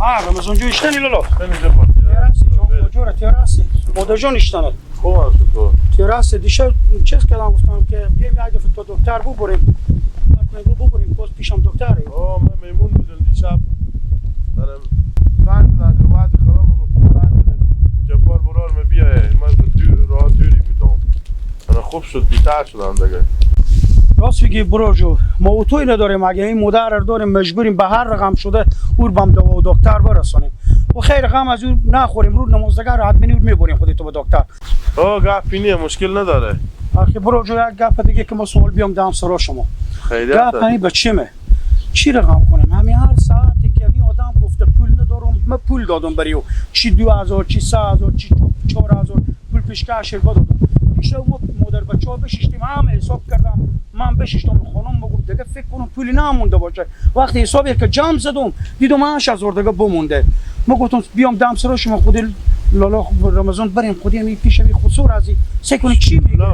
رمضان جو اشتنی لولو اینجا با تیراسی جون کجوره تیراسی مادر جون اشتنه خوب هست تو تیراسی دیشب چیز کردم گفتم که بیایم یک دفعه تا دکتر ببریم ببریم باز پیشم دکتره من میمون بودم دیشب برم زنگ دادن که وضع خرابه گفتم زنگ دادن جبار برار من بیایه من به راه دوری بودم من خوب شد بیتر شدم دیگه راست میگی برو جو ما اوتوی نداریم اگه این مادر رو داریم مجبوریم به هر رقم شده اور بام دوا و دکتر برسونیم و خیر رقم از اون نخوریم رو نمازدگر رو حتمی میبریم خودی تو به دکتر گپ اینیه مشکل نداره آخه برو جو یک گپ دیگه که ما سوال بیام دام سرا شما خیریت گپ همین به چیمه چی رقم کنیم همین هر ساعتی که می آدم گفته پول ندارم من پول دادم بریو چی 2000 چی 3000 چی 4000 پول پیشکش دادم دیشب ما مادر بچه‌ها بشیشتیم همه حساب کردم من بشیشتم خانم بگفت دیگه فکر کنم پولی نمونده باشه وقتی حسابی که جمع زدم دیدم 8000 دیگه بمونده ما گفتم بیام دم سرا شما خودی لالا رمضان بریم خودی می پیش می خسور ازی سکون چی میگه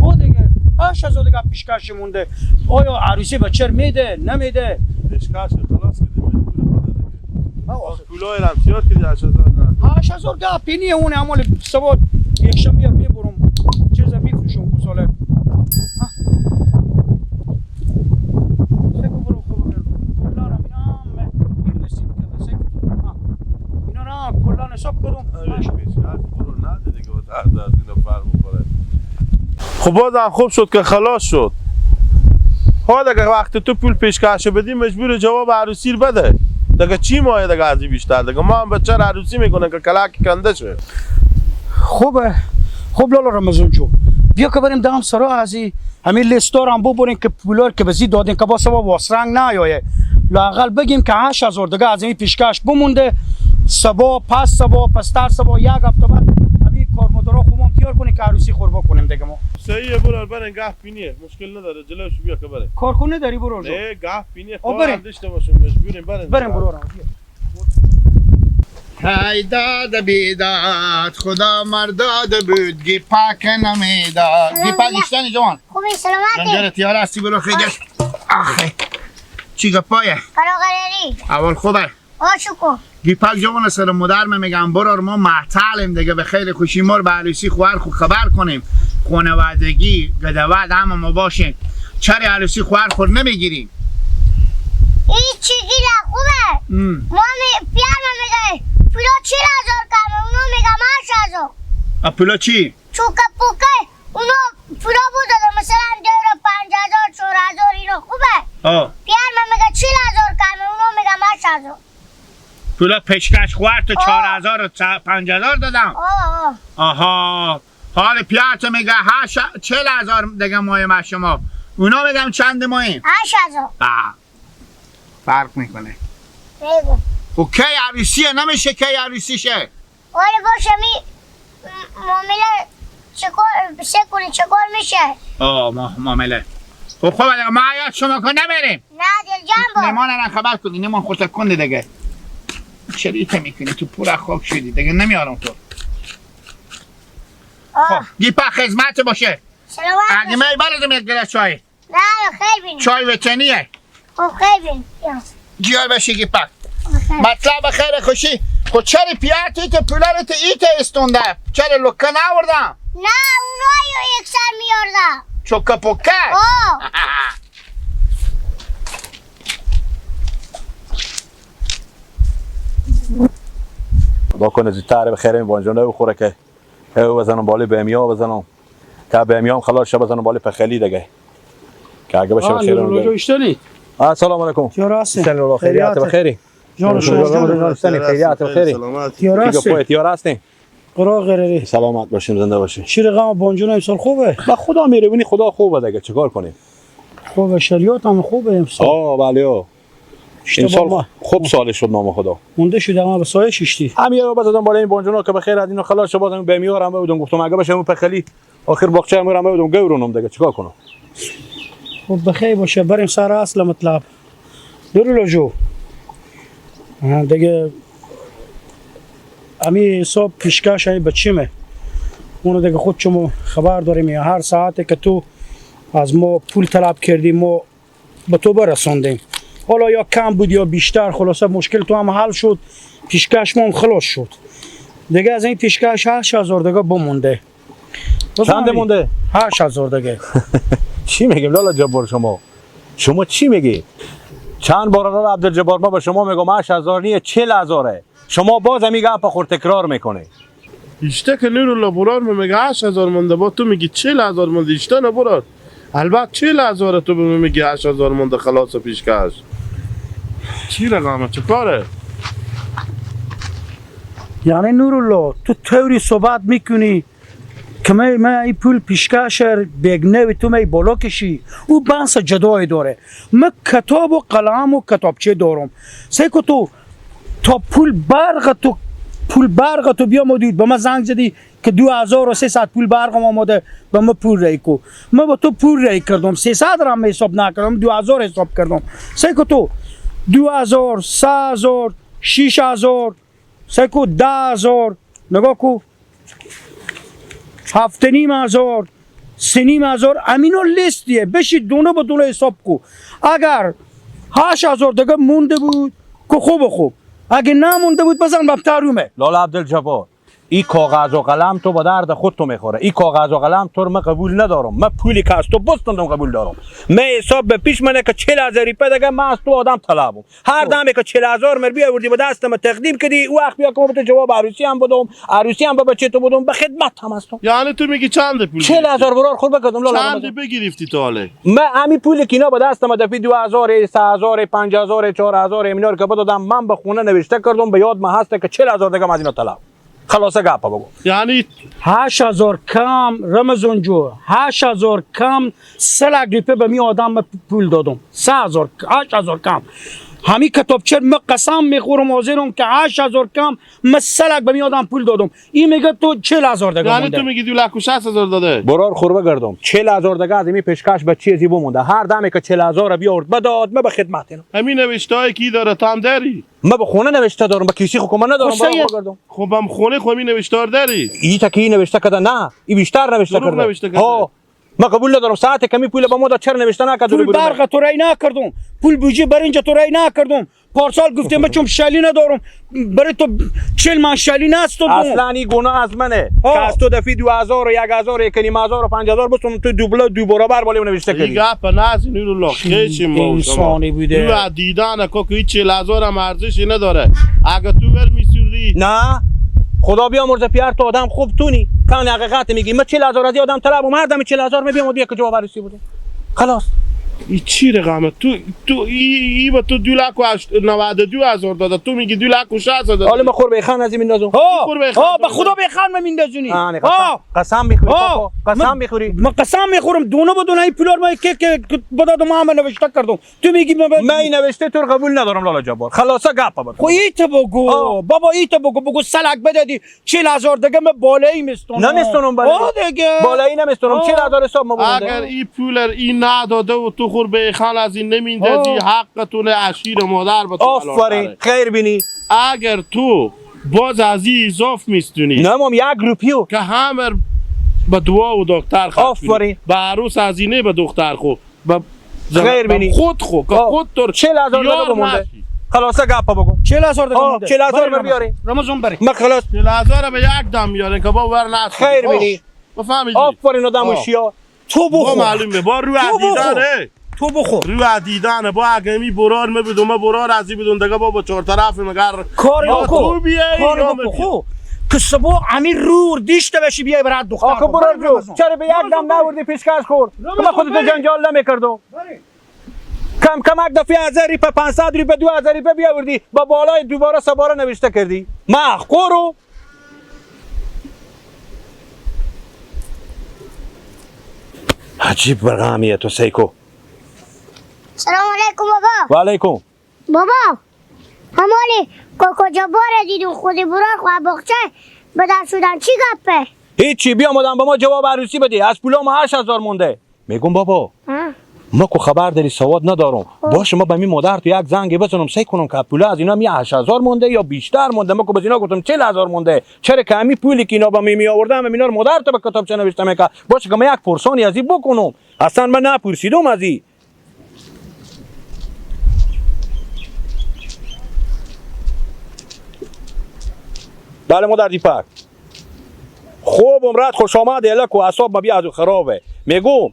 او دیگه 8000 دیگه پیشکش مونده آیا عروسی بچه میده نمیده پیشکش خلاص کردیم پولای هم زیاد کردی 8000 نه 8000 دیگه پینی اون عمل سبا یک شنبه میبرم چیزا میفروشم گوساله سکو برو خوب کلان اینا رسید کرده اینا را کلان حساب کردم برو نده دیگه با درد اینا فرق میکنه خب بازم خوب شد که خلاص شد حالا دیگه وقتی تو پول پیشکش بدی مجبور جواب عروسی رو بده دیگه چی مایه دیگه از این بیشتر دیگه ما هم بچه عروسی میکنه که کلک کنده شه خوبه خوب لالا رمضان جو بیا که بریم دام سرا ازی همین لیستار هم ببرین که پولار که بزی دادین که با سبا واسرنگ نیایه لااقل بگیم که 8000 دیگه از این پیشکش بمونده سبا پس تر سبا یک هفته بعد همین کارمدارا خوبم تیار کنی که عروسی قربا کنیم دیگه ما صحیحه برو برن گه پینیه مشکل نداره جلوش بیا که بره کارخونه داری برو جو نه گه پینیه بریم. خواهم داشته باشم مجبوریم بریم برو های داد بیداد خدا مرداد بود گی پاک نمیداد گی پاک اشتنی جوان خوبی سلامتی جنجر تیار هستی برو خیلی آخه چی گپایه قراقرری اول خوبه آشکو گی پاک جوان سر مدر میگم برو ما محتالیم دیگه به خیر خوشی مر به عروسی خوار خو خبر کنیم خانوادگی گدواد همه ما باشیم چری عروسی خوار خور نمیگیریم این چی گیره خوبه ما پیار میگه پولو 4000 کمه اونو میگه 8000 اپولا چی؟ چوکه پوکه اونو پولو بوده مثلا 5000 4000 اینو خوبه پیار میگه 4000 کمه اونو میگه 8000 پولا پیشکش خوار تو 4000 و 5000 دادم آها حال پیارت میگه 40000 دیگه مایه ما شما اونا میگم چند مایه 8000 فرق میکنه بگو خب کی عروسیه نمیشه کی عروسیشه ولی باشه معامله چکار میشه معامله خب دیگه ما حیات شما کن نمیریم نه دل جنبا نمان را خبر کنی نمان خودت کنده دیگه چریته میکنی تو پورا خوک شدی دیگه نمیارم تو خب گیپا خدمت باشه سلامت اگه می بردم یک گلاس چای نه خیلی بینیم چای وطنیه خب خیلی بینیم جیار بشی گیپا مطلب خیر خوشی خود چری پیارتی تو پولارت ایت استونده چری لکه نوردم نه اونایی یک سر میاردم چوکه پوکه خدا کنه زودتر بخیر این بانجانه بخوره که بزنم بالی بهمیا بزنم که بهمیا هم خلاص شه بزنم بالی پخلی دیگه که اگه بشه بخیر السلام علیکم خیریات بخیری جان شما خیریات بخیری تیار هستی قراقرری سلامت باشین زنده باشین چی رقم بانجانه امسال خوبه با خدا میرونی خدا خوبه دیگه چیکار کنیم خوبه شریعت هم خوبه امسال بله این سال خوب سال شد نام خدا مونده شده ما به سایه شیشتی همین رو بزدم بالا این بانجونا که بخیر از اینو خلاص شه بازم به میارم بودم گفتم اگه بشه پخلی آخر باغچه میرم بودم گورونم دیگه چیکار کنم خب بخیر باشه بریم سر اصل مطلب درو جو دیگه امی حساب پیشکش های بچیمه اونو دیگه خود شما خبر داریم یا هر ساعتی که تو از ما پول طلب کردیم ما به تو برسوندیم حالا یا کم بود یا بیشتر، خلاصه مشکل تو هم حل شد، پیشکش ما هم خلاص شد دیگه. از این پیشکش 8000 دیگه بمونده. چند مونده؟ 8000 دیگه. چی میگیم لالا جبار؟ شما چی میگی؟ چند بار لالا عبدالجبار ما به شما میگم 8000 نیه 40000. شما باز همین گپ خور تکرار میکنه. ایشته که نورالله برار میگه 8000 مونده، با تو میگی 40000 مونده. ایشته نه برار، البته 40000 تو به میگی 8000 مونده خلاص پیشکش. چی رقمه؟ چه کاره؟ یعنی نورالله تو طوری صحبت میکنی که من این پول پیشکش بگنه تو می بالا کشی، او بحث جدایی داره. من کتاب و قلم و کتابچه دارم. سیکو تو تا پول برق تو بیا مدید به من زنگ زدی که 2300 پول برقم آماده به من پول ری کو. من با تو پول ری کردم، 300 رم حساب نکردم، 2000 حساب کردم. سیکو تو 2000 3000 6000 سیکو 10000 نگاه کو 7500 3500 امینو لیستیه بشی دونه با دونه حساب کو. اگر 8000 دیگه مونده بود که خوب، اگه نمونده بود بزن به ترومه. لالا عبدالجبار این کاغذ و قلم تو به درد خود تو میخوره. این کاغذ و قلم تو رو من قبول ندارم. من پولی که از تو بستندم قبول دارم. من حساب به پیش منه که 40000 روپیه دیگه من از تو آدم طلبم. هر دمی که 40000 مر بیاوردی به دستم تقدیم کردی، او وقت بیا که من تو جواب عروسی هم بدم، عروسی هم به بچه تو بدم، به خدمت هم هستم. یعنی تو میگی چند پول؟ 40000 برار خود بکردم لالا. چند بگرفتی تو حاله؟ من همین پولی که اینا به دستم دفعه 2000 3000 5000 4000 اینا رو که بدادم من به خونه نوشته کردم، به یاد من هست که 40000 دیگه از اینا طلب. خلاصه گپا بگو. یعنی 8000 کم رمزون جو 8000 کم 3 لک روپیه به می آدم پول دادم. 8000 کم همین کتابچه من قسم میخورم حاضرم که 8000 کم من 3 لک به می آدم پول دادم. این میگه تو 40000 دیگه یعنی مونده. تو میگی 2,60,000 داده؟ برار خوربه گردم 40000 دیگه از این پیشکش به چیزی بمونده. هر دمی که 40000 بیارد بداد من به خدمت اینا. همین نوشته‌ای کی داره تو هم داری؟ من به خونه نوشته دارم، به کسی حکومت ندارم. برار گردم خب هم خونه خمی نوشتار داری؟ این تکی نوشته کرده، نه این بیشتر نوشته دروغ نوشته کرده. کرده. ها من قبول ندارم. ساعت کمی پول به ما داد، چرا نوشته نکرد؟ پول برق تو رای نکردم، پول بوجی بر اینجا تو رای نکردم. پارسال گفتم من چون شلی ندارم برای تو 40 من شلی نستادم. اصلا این گناه از منه که از تو دفعه 2000 و 1000 و 1500 و 5000 بستم تو دو برابر بالی نوشته کردی. این گپ ناز نورالله خیلی ما انسانی بوده. تو دیدن که هیچ 40000 هم ارزشی نداره. اگه تو ول میسوری نه خدا بیامرزه پیار تو آدم خوب تونی کان حقیقت میگی. من 40000 از آدم طلبم، هر دم 40000 میبیم بیا که جواب عروسی بوده. خلاص این چی رقمه؟ تو ای با تو 2,92,000 داده، تو میگی 2,60,000 داده. حالا من خور بخان از این میندازم. ها به خدا بخوام من میندازونی. قسم میخوری پاپا، قسم میخوری. من قسم میخورم دونه به دونه این پولار ما که بدادم ما نوشته کردم. تو میگی من نوشته تو رو قبول ندارم لالا جبار. خلاصه گپ بابا. خو ایت بگو بابا، ایت بگو سلک بدادی 40000 دیگه من بالایی میستونم. نمیستونم بالایی نمیستونم. 40000 حساب ما بونده. اگر این پولر این نداده و تو خور به خان از این نمیندازی حقتونه عشیر مادر به تو. آفرین خیر بینی. اگر تو باز از این اضاف میستونی نمام 1 روپیو که همه به دعا و دکتر خرج آفرین. به عروس هزینه به دختر خو خیر بینی. خود خو که خود تو 40000 دیگه بمونده. خلاص گپ بگو. 40000 دیگه مونده. 40000 بیاری. رمضان بری. من خلاص 40000 به یک دم میارن که با ور ناس. خیر بینی. بفهمیدی؟ آفرین آدم وشیا. تو با بخور. معلومه با رو دیدنه. تو بخور. رو دیدنه با اگمی برار میبودم ما برار ازی بدون دیگه با چهار طرف مگر کاری تو بیای کاری بکو که صبح امیر رو دیشته بشی بیای برات دختر. آخه برار جو چرا به یک دم نوردی پیشکش خورد؟ من خودت جنجال نمیکردم. کم یک دفعه 1000 روپیه 500 روپیه 2000 روپیه بیاوردی با بالای دوباره سباره نوشته کردی. محقورو عجیب برغمیه تو سیکو. سلام علیکم بابا. و علیکم. بابا همالی کجا باره دیدون خودی برار خواه بخچه بدر شدن چی گپه؟ هیچی بیا مدام به ما جواب عروسی بدی. از پولا ما 8000 مونده. میگم بابا ما کو خبر داری سواد ندارم. باشه ما به می مادر تو یک زنگ بزنم سعی کنم که پولا از اینا می 8000 مونده یا بیشتر مونده. ما کو به اینا گفتم 40000 مونده. چرا که همین پولی که اینا به می آوردم اینا رو مادر تو به کتابچه نوشتم که باشه که من یک پرسانی از این بکنم. اصلا من نپرسیدم از این. بله مادر دیپک. خوب عمرت خوش آمد الک و اعصاب ما بیا از خرابه. میگم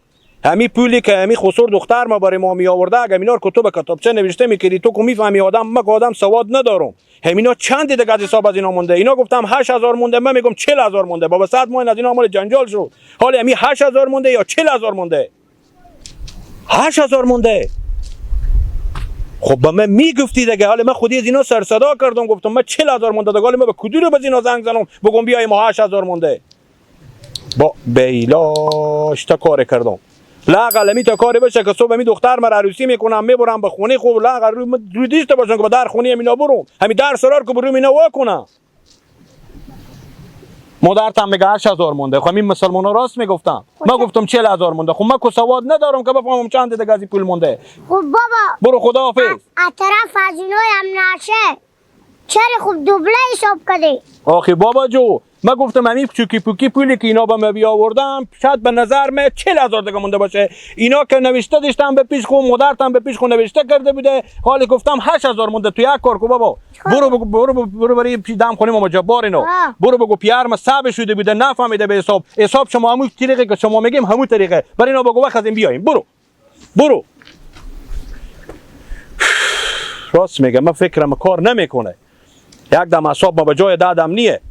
همین پولی که همین خسور دختر ما برای ما می آورده اگه اینا رو کتابچه نوشته میکردی تو که میفهمی آدم سواد ندارم. همینا چند دیگه از حساب از اینا مونده. اینا گفتم 8000 مونده، من میگم 40000 مونده. بابا 100 ماه از اینا مال جنجال شد. حالا همین 8000 مونده یا 40000 مونده. 8000 مونده. خب با من میگفتی دیگه، حالا من خودی از اینا سر صدا کردم گفتم من 40000 مونده دیگه، حالا من به کدوم رو به اینا زنگ زنم بگم بیای ما 8000 مونده. با بیلاش تا کار کردم. لاقل می تا کاری بشه که صبح می دختر مرا عروسی میکنم میبرم به خونه خوب، لاقل رو دیشته باشم که به در خونه مینا برم، همین در سرار که برو مینا وا کنم. مادرتم میگه 8000 مونده. خب این مسلمانا راست میگفتم. من گفتم 40000 مونده. خب من که سواد ندارم که بفهمم چند دیگه از پول مونده. خب بابا برو خداحافظ. از طرف از اینای هم نشه چرا خوب دوبله حساب کردی؟ آخی بابا جو من گفتم همین چوکی پوکی پولی که اینا به من بیاوردم شاید به نظر من 40000 دیگه مونده باشه. اینا که نوشته داشتم به پیش خو، مادرتم به پیش خو نوشته کرده بوده، حالی گفتم 8000 مونده. تو یک کار کو بابا برو برای دم خونه ما جبار اینو برو بگو پیار ما صاحب شده بوده نفهمیده به حساب شما همون طریقه که شما میگیم همون طریقه برای اینا بگو وقت از این بیایم. برو راست میگم. من فکرم کار نمیکنه. یک دم حساب ما به جای دادم نیه.